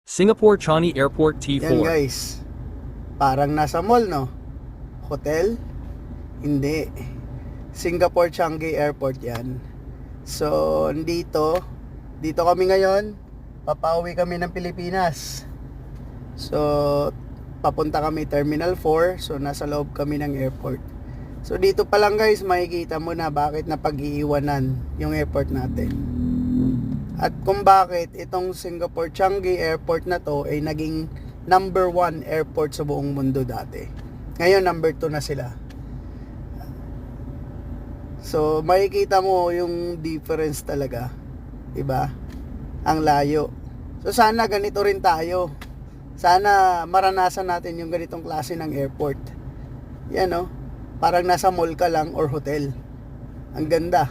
Singapore Changi Airport Yan T4. guys, parang nasa mall, no? Hotel? Hindi. Singapore Changi Airport yan. So, dito kami ngayon. Papauwi kami ng Pilipinas. So, papunta kami Terminal 4. So, nasa loob kami ng airport. So, dito pa lang guys, makikita mo na bakit napag-iiwanan yung airport natin. At kung bakit itong Singapore Changi Airport na to ay naging number 1 airport sa buong mundo dati. Ngayon number 2 na sila. So makikita mo yung difference talaga, 'di ba? Ang layo. So sana ganito rin tayo. Sana maranasan natin yung ganitong klase ng airport. Yan, no? Parang nasa mall ka lang or hotel. Ang ganda.